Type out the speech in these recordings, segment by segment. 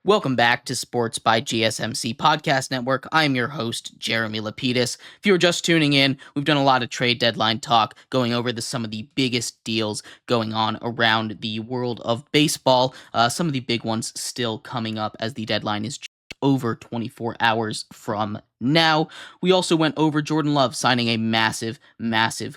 Welcome back to Sports by GSMC Podcast Network. I'm your host, Jeremy Lapidus. If you were just tuning in, we've done a lot of trade deadline talk, going over some of the biggest deals going on around the world of baseball. Some of the big ones still coming up as the deadline is over 24 hours from now. We also went over Jordan Love signing a massive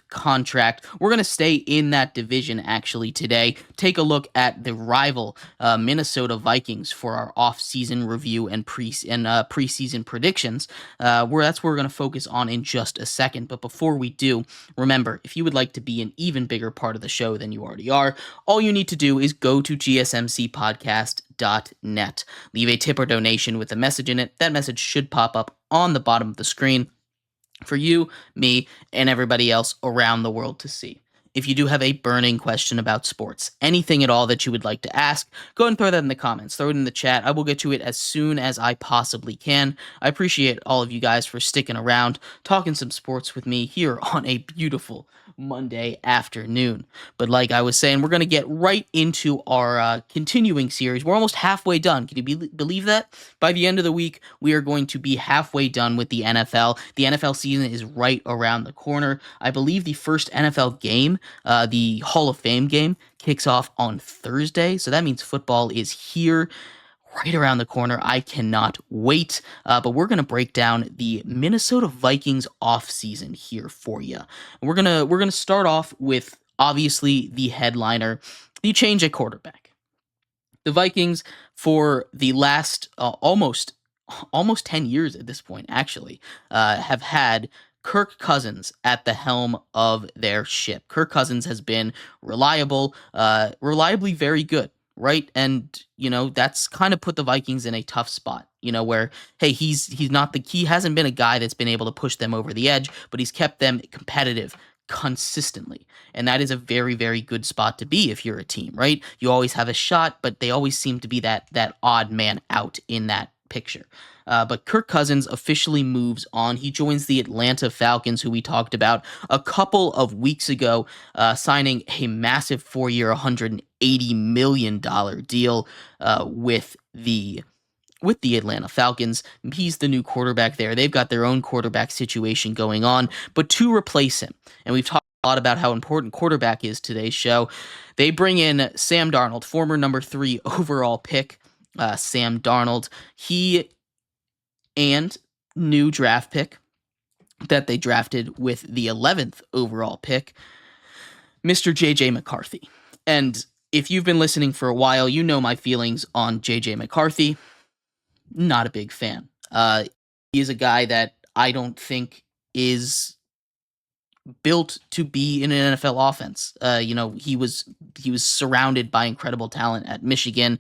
contract. We're going to stay in that division actually today. Take a look at the rival Minnesota Vikings for our off-season review and preseason predictions. That's what we're going to focus on in just a second. But before we do, remember, if you would like to be an even bigger part of the show than you already are, all you need to do is go to GSMCPodcast.net. Leave a tip or donation with a message in it. That message should pop up on the bottom of the screen for you, me, and everybody else around the world to see. If you do have a burning question about sports, anything at all that you would like to ask, go ahead and throw that in the comments. Throw it in the chat. I will get to it as soon as I possibly can. I appreciate all of you guys for sticking around, talking some sports with me here on a beautiful Monday afternoon. But like I was saying, we're going to get right into our continuing series. We're almost halfway done. Can you believe that? By the end of the week, we are going to be halfway done with the NFL. The NFL season is right around the corner. I believe the first NFL game, the Hall of Fame game, kicks off on Thursday. So that means football is here right around the corner. I cannot wait. But we're going to break down the Minnesota Vikings offseason here for you. And we're gonna start off with obviously the headliner, the change at quarterback. The Vikings, for the last almost 10 years at this point, actually, have had Kirk Cousins at the helm of their ship. Kirk Cousins has been reliably very good. Right. And, that's kind of put the Vikings in a tough spot, where, hey, he hasn't been a guy that's been able to push them over the edge, but he's kept them competitive consistently. And that is a very, very good spot to be if you're a team, right? You always have a shot, but they always seem to be that odd man out in that picture. But Kirk Cousins officially moves on. He joins the Atlanta Falcons, who we talked about a couple of weeks ago, signing a massive 4-year, $180 million deal with the Atlanta Falcons. He's the new quarterback there. They've got their own quarterback situation going on, but to replace him, and we've talked a lot about how important quarterback is today's show, they bring in Sam Darnold, former number 3 overall pick. Sam Darnold, he and new draft pick that they drafted with the 11th overall pick, Mr. J.J. McCarthy. And if you've been listening for a while, you know my feelings on J.J. McCarthy. Not a big fan. He is a guy that I don't think is built to be in an NFL offense. He was surrounded by incredible talent at Michigan.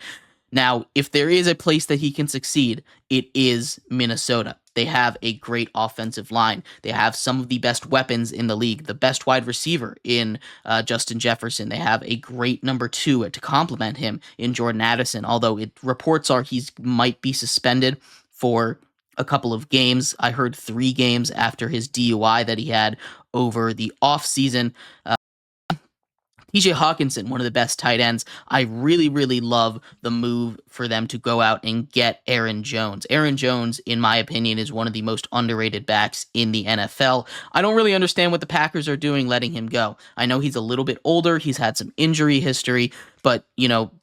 Now, if there is a place that he can succeed, it is Minnesota. They have a great offensive line. They have some of the best weapons in the league, the best wide receiver in Justin Jefferson. They have a great number 2 to complement him in Jordan Addison, although reports are he might be suspended for a couple of games. I heard 3 games after his DUI that he had over the offseason. TJ Hawkinson, one of the best tight ends. I really, really love the move for them to go out and get Aaron Jones. Aaron Jones, in my opinion, is one of the most underrated backs in the NFL. I don't really understand what the Packers are doing letting him go. I know he's a little bit older. He's had some injury history, but,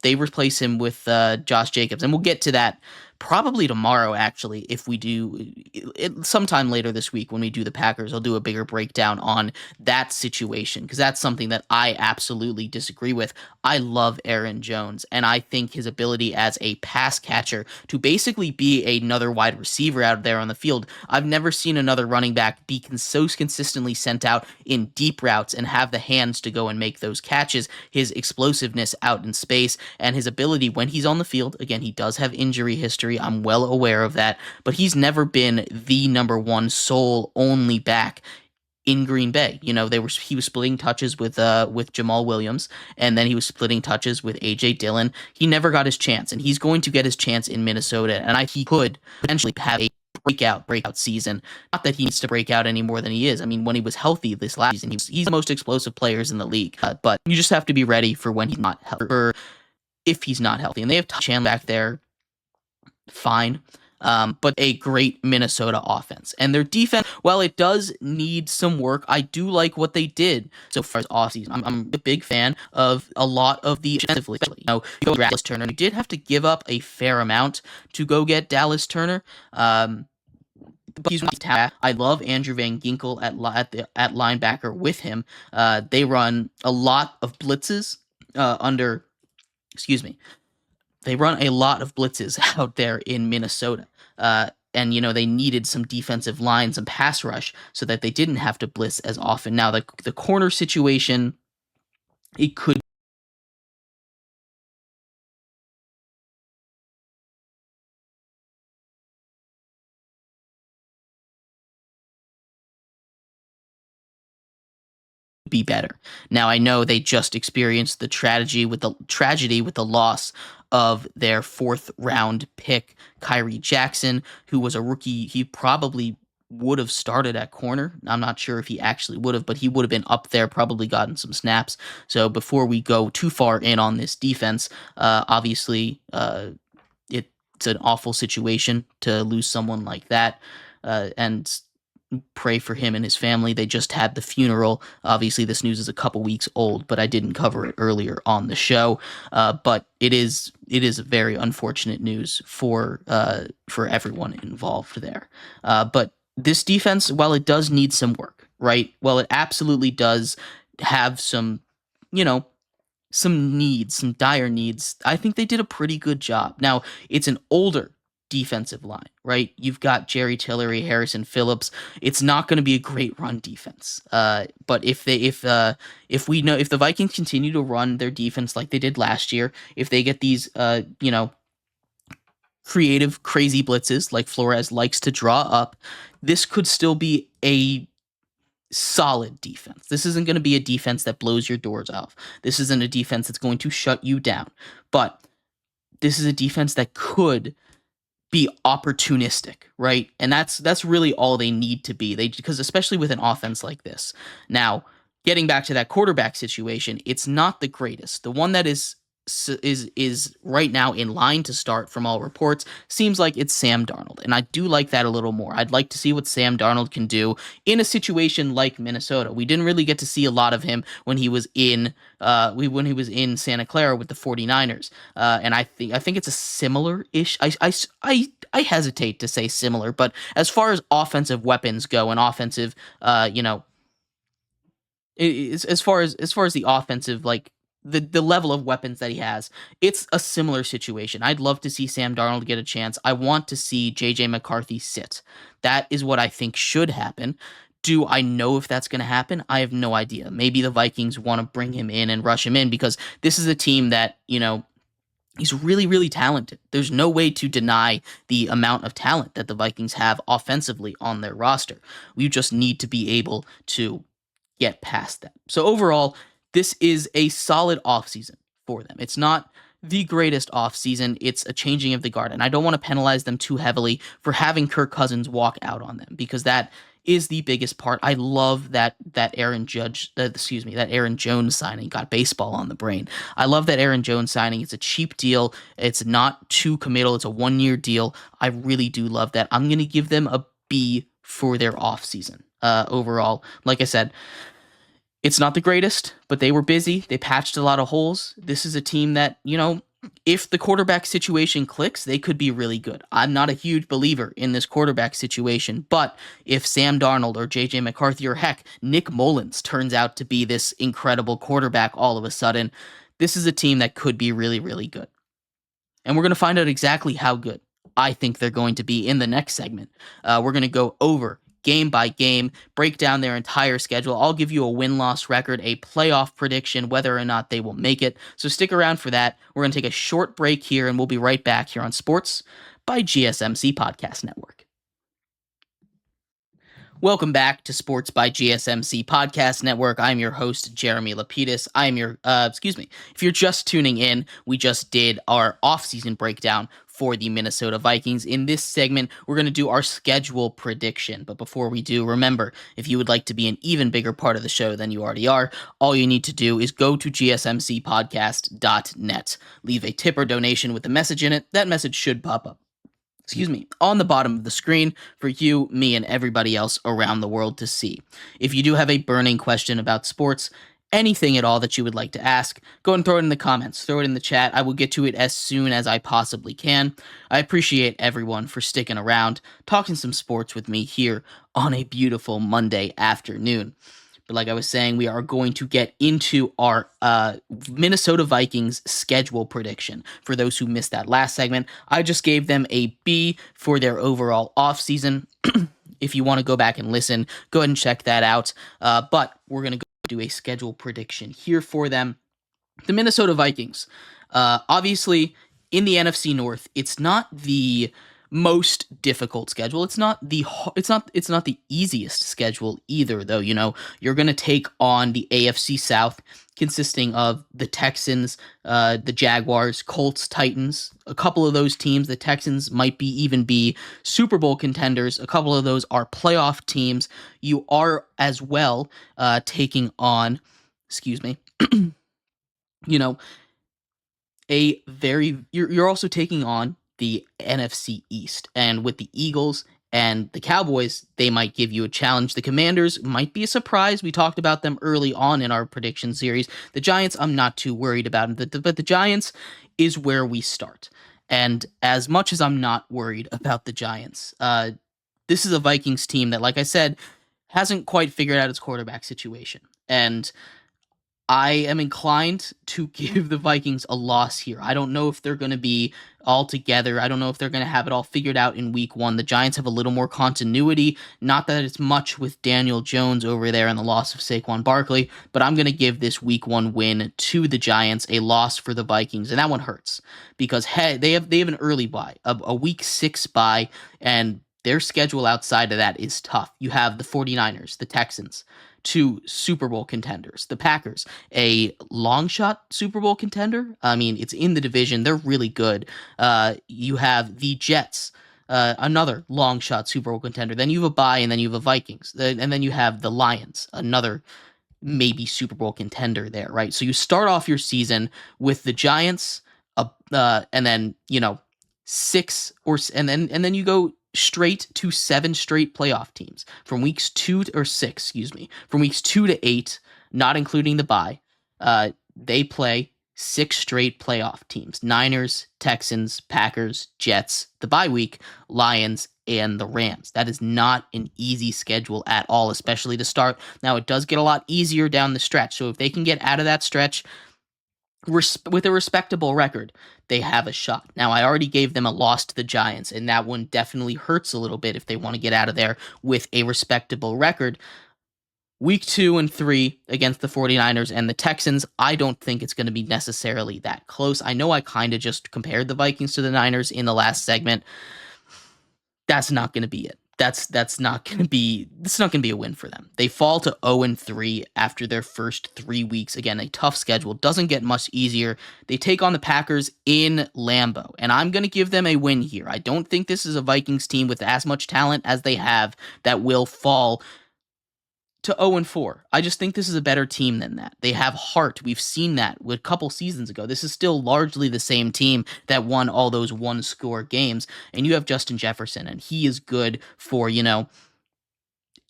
they replace him with Josh Jacobs. And we'll get to that probably tomorrow, actually, if we do sometime later this week when we do the Packers. I'll do a bigger breakdown on that situation because that's something that I absolutely disagree with. I love Aaron Jones, and I think his ability as a pass catcher to basically be another wide receiver out there on the field. I've never seen another running back be so consistently sent out in deep routes and have the hands to go and make those catches. His explosiveness out in space and his ability when he's on the field, again, he does have injury history. I'm well aware of that, but he's never been the number 1 sole only back in Green Bay. He was splitting touches with Jamal Williams, and then he was splitting touches with AJ Dillon. He never got his chance, and he's going to get his chance in Minnesota, and he could potentially have a breakout season. Not that he needs to break out any more than he is. I mean, when he was healthy this last season, he's the most explosive players in the league, but you just have to be ready for when he's not healthy, or if he's not healthy. And they have Chandler back there fine. But a great Minnesota offense. And their defense, while it does need some work, I do like what they did so far as offseason. I'm a big fan of a lot of the defensively. You know, you go Dallas Turner. You did have to give up a fair amount to go get Dallas Turner. But he's not talented. I love Andrew Van Ginkel at linebacker with him. They run a lot of blitzes under. Excuse me. They run a lot of blitzes out there in Minnesota. And, you know, they needed some defensive line, some pass rush, so that they didn't have to blitz as often. Now, the corner situation, it could be better. Now, I know they just experienced the tragedy with the loss of their fourth round pick, Kyrie Jackson, who was a rookie. He probably would have started at corner. I'm not sure if he actually would have, but he would have been up there, probably gotten some snaps. So before we go too far in on this defense, obviously, it's an awful situation to lose someone like that. And pray for him and his family. They just had the funeral. Obviously, this news is a couple weeks old, but I didn't cover it earlier on the show. But it is very unfortunate news for everyone involved there. But this defense, while it does need some work, right? Well, it absolutely does have some, you know, some needs, some dire needs. I think they did a pretty good job. Now, it's an older defensive line, right? You've got Jerry Tillery, Harrison Phillips. It's not going to be a great run defense. But if the Vikings continue to run their defense like they did last year, if they get these creative, crazy blitzes like Flores likes to draw up, this could still be a solid defense. This isn't going to be a defense that blows your doors off. This isn't a defense that's going to shut you down. But this is a defense that could be opportunistic, right? And that's really all they need to be. Because especially with an offense like this. Now, getting back to that quarterback situation, it's not the greatest. The one that is right now in line to start from all reports seems like it's Sam Darnold, and I do like that a little more. I'd like to see what Sam Darnold can do in a situation like Minnesota. We didn't really get to see a lot of him when he was in Santa Clara with the 49ers. And I think it's a similar-ish. I hesitate to say similar, but as far as offensive weapons go and offensive as far as the offensive, like the level of weapons that he has, it's a similar situation. I'd love to see Sam Darnold get a chance. I want to see JJ McCarthy sit. That is what I think should happen. Do I know if that's going to happen? I have no idea. Maybe the Vikings want to bring him in and rush him in because this is a team that, he's really, really talented. There's no way to deny the amount of talent that the Vikings have offensively on their roster. We just need to be able to get past that. So overall, this is a solid offseason for them. It's not the greatest offseason. It's a changing of the guard. And I don't want to penalize them too heavily for having Kirk Cousins walk out on them because that is the biggest part. I love that Aaron Jones signing got baseball on the brain. I love that Aaron Jones signing. It's a cheap deal. It's not too committal. It's a 1-year deal. I really do love that. I'm going to give them a B for their offseason. Overall, like I said, it's not the greatest, but they were busy. They patched a lot of holes. This is a team that, if the quarterback situation clicks, they could be really good. I'm not a huge believer in this quarterback situation, but if Sam Darnold or JJ McCarthy or heck, Nick Mullins turns out to be this incredible quarterback all of a sudden, this is a team that could be really, really good. And we're going to find out exactly how good I think they're going to be in the next segment. We're going to go over game by game, break down their entire schedule. I'll give you a win-loss record, a playoff prediction, whether or not they will make it. So stick around for that. We're going to take a short break here, and we'll be right back here on Sports by GSMC Podcast Network. Welcome back to Sports by GSMC Podcast Network. I'm your host, Jeremy Lapidus. If you're just tuning in, we just did our off-season breakdown for the Minnesota Vikings. In this segment, we're going to do our schedule prediction. But before we do, remember, if you would like to be an even bigger part of the show than you already are, all you need to do is go to gsmcpodcast.net. Leave a tip or donation with a message in it. That message should pop up on the bottom of the screen for you, me, and everybody else around the world to see. If you do have a burning question about sports, anything at all that you would like to ask, go and throw it in the comments, throw it in the chat. I will get to it as soon as I possibly can. I appreciate everyone for sticking around, talking some sports with me here on a beautiful Monday afternoon. But like I was saying, we are going to get into our Minnesota Vikings schedule prediction. For those who missed that last segment, I just gave them a B for their overall offseason. If you want to go back and listen, go ahead and check that out. But we're going to go do a schedule prediction here for them. The Minnesota Vikings, obviously in the NFC North, it's not the most difficult schedule. It's not the easiest schedule either, though. You're going to take on the AFC South, consisting of the Texans, the Jaguars, Colts, Titans. A couple of those teams, the Texans might even be Super Bowl contenders. A couple of those are playoff teams. You are as well taking on, you're also taking on the NFC East, and with the Eagles and the Cowboys, they might give you a challenge. The Commanders might be a surprise. We talked about them early on in our prediction series. The Giants, I'm not too worried about, but the Giants is where we start. And as much as I'm not worried about the Giants, this is a Vikings team that, like I said, hasn't quite figured out its quarterback situation. And I am inclined to give the Vikings a loss here. I don't know if they're going to be all together. I don't know if they're going to have it all figured out in week one. The Giants have a little more continuity. Not that it's much with Daniel Jones over there and the loss of Saquon Barkley, but I'm going to give this week one win to the Giants, a loss for the Vikings. And that one hurts because they have an early bye, a week 6 bye, and their schedule outside of that is tough. You have the 49ers, the Texans, 2 Super Bowl contenders. The Packers, a long shot Super Bowl contender. I mean, it's in the division. They're really good. You have the Jets, another long shot Super Bowl contender. Then you have a bye, and then you have a Vikings. And then you have the Lions, another maybe Super Bowl contender there, right? So you start off your season with the Giants, and then, 6 and then you go straight to 7 straight playoff teams from weeks 2 to 8, not including the bye. They play 6 straight playoff teams: Niners, Texans, Packers, Jets, the bye week, Lions, and the Rams. That is not an easy schedule at all, especially to start. Now, it does get a lot easier down the stretch. So if they can get out of that stretch with a respectable record, they have a shot. Now, I already gave them a loss to the Giants, and that one definitely hurts a little bit if they want to get out of there with a respectable record. Week 2 and 3 against the 49ers and the Texans, I don't think it's going to be necessarily that close. I know I kind of just compared the Vikings to the Niners in the last segment. That's not going to be it. That's not going to be a win for them. They fall to 0-3 after their first 3 weeks. Again, a tough schedule. Doesn't get much easier. They take on the Packers in Lambeau, and I'm going to give them a win here. I don't think this is a Vikings team with as much talent as they have that will fall to 0-4. I just think this is a better team than that. They have heart. We've seen that a couple seasons ago. This is still largely the same team that won all those one-score games. And you have Justin Jefferson, and he is good for, a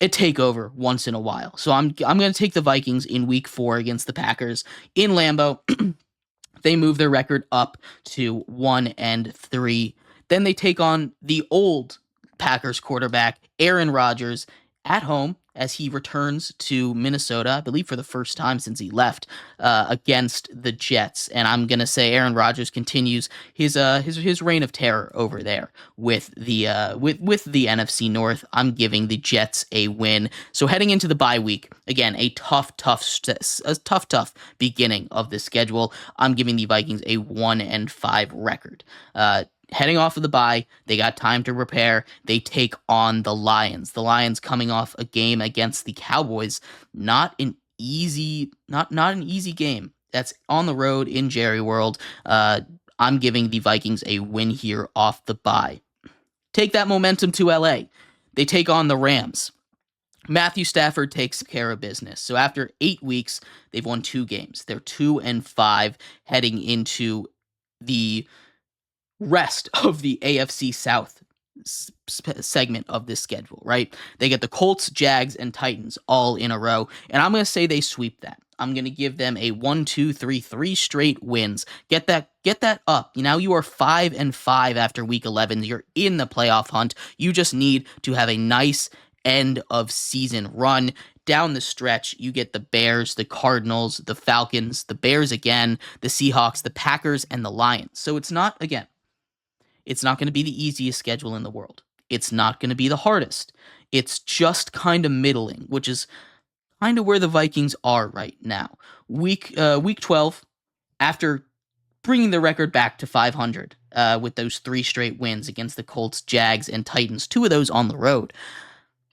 takeover once in a while. So I'm going to take the Vikings in week 4 against the Packers in Lambeau. They move their record up to 1-3. Then they take on the old Packers quarterback, Aaron Rodgers, at home as he returns to Minnesota, I believe for the first time since he left, against the Jets. And I'm going to say Aaron Rodgers continues his reign of terror over there with the NFC North. I'm giving the Jets a win. So heading into the bye week, again, a tough beginning of the schedule. I'm giving the Vikings a 1-5 record. Heading off of the bye, they got time to prepare. They take on the Lions. The Lions coming off a game against the Cowboys. Not an easy game. That's on the road in Jerry World. I'm giving the Vikings a win here off the bye. Take that momentum to LA. They take on the Rams. Matthew Stafford takes care of business. So after 8 weeks, they've won 2 games. They're 2-5 heading into the rest of the AFC South segment of this schedule, right? They get the Colts, Jags, and Titans all in a row, and I'm going to say they sweep that. I'm going to give them a 1, 2, 3 straight wins. Get that up. Now you are 5-5 after week 11. You're in the playoff hunt. You just need to have a nice end of season run. Down the stretch, you get the Bears, the Cardinals, the Falcons, the Bears again, the Seahawks, the Packers, and the Lions. So it's not going to be the easiest schedule in the world. It's not going to be the hardest. It's just kind of middling, which is kind of where the Vikings are right now. Week 12, after bringing the record back to 500 with those 3 straight wins against the Colts, Jags, and Titans, 2 of those on the road,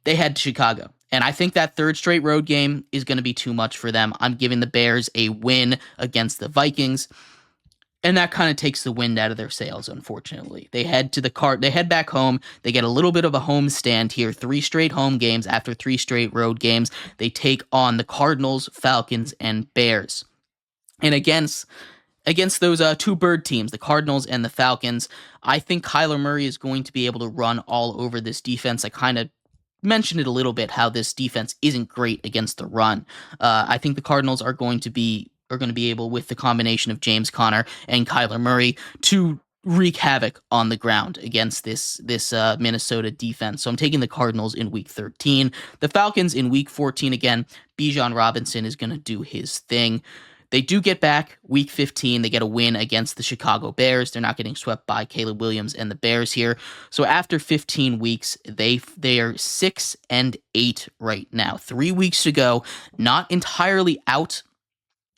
they head to Chicago. And I think that 3rd straight road game is going to be too much for them. I'm giving the Bears a win against the Vikings. And that kind of takes the wind out of their sails, unfortunately. They head back home. They get a little bit of a home stand here. 3 straight home games after 3 straight road games. They take on the Cardinals, Falcons, and Bears. And against those 2 bird teams, the Cardinals and the Falcons, I think Kyler Murray is going to be able to run all over this defense. I kind of mentioned it a little bit, how this defense isn't great against the run. I think the Cardinals are going to be able, with the combination of James Conner and Kyler Murray, to wreak havoc on the ground against this Minnesota defense. So I'm taking the Cardinals in week 13. The Falcons in week 14, again, Bijan Robinson is going to do his thing. They do get back week 15. They get a win against the Chicago Bears. They're not getting swept by Caleb Williams and the Bears here. So after 15 weeks, they are 6-8 right now. 3 weeks to go, not entirely out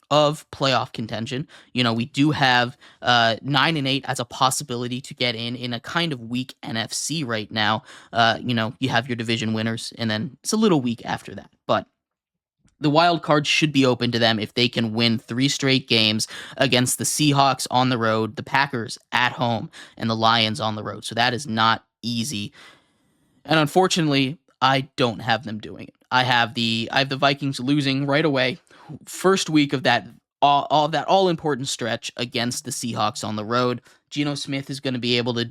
of playoff contention. We do have 9-8 as a possibility to get in a kind of weak NFC right now. You have your division winners, and then it's a little weak after that. But the wild card should be open to them if they can win 3 straight games against the Seahawks on the road, the Packers at home, and the Lions on the road. So that is not easy. And unfortunately, I don't have them doing it. I have the Vikings losing right away. First week of that all important stretch against the Seahawks on the road. Geno Smith is going to be able to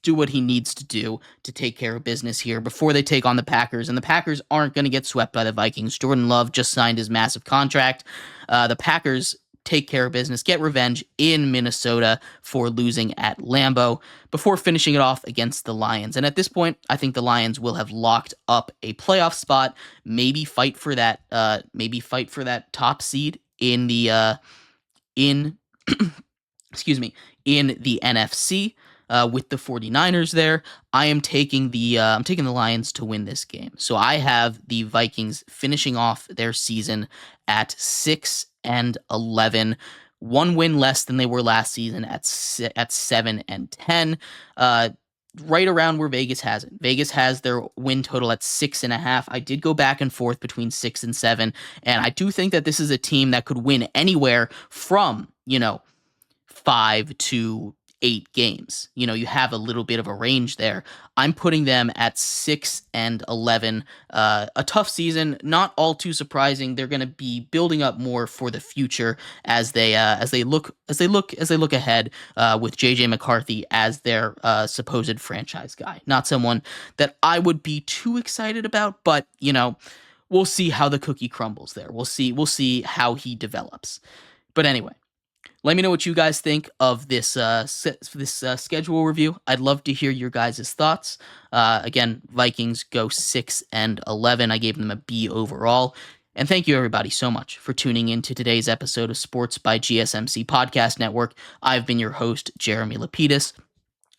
do what he needs to do to take care of business here before they take on the Packers. And the Packers aren't going to get swept by the Vikings. Jordan Love just signed his massive contract. The Packers take care of business, get revenge in Minnesota for losing at Lambeau before finishing it off against the Lions. And at this point, I think the Lions will have locked up a playoff spot, maybe fight for that top seed in the in the NFC. With the 49ers there. I'm taking the Lions to win this game. So I have the Vikings finishing off their season at 6-11, 1 win less than they were last season at 7-10. Right around where Vegas has it. Vegas has their win total at 6.5. I did go back and forth between 6 and 7, and I do think that this is a team that could win anywhere from 5 to 8 games. You have a little bit of a range there. I'm putting them at 6-11. A tough season, not all too surprising. They're going to be building up more for the future as they look ahead with JJ McCarthy as their supposed franchise guy. Not someone that I would be too excited about, but we'll see how the cookie crumbles there. We'll see how he develops. But anyway, let me know what you guys think of this schedule review. I'd love to hear your guys' thoughts. Again, Vikings go 6-11. I gave them a B overall. And thank you, everybody, so much for tuning in to today's episode of Sports by GSMC Podcast Network. I've been your host, Jeremy Lapidus.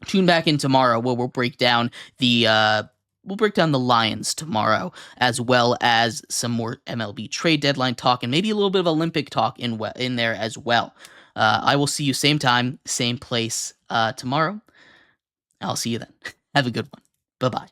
Tune back in tomorrow where we'll break down the Lions tomorrow, as well as some more MLB trade deadline talk and maybe a little bit of Olympic talk in there as well. I will see you same time, same place tomorrow. I'll see you then. Have a good one. Bye-bye.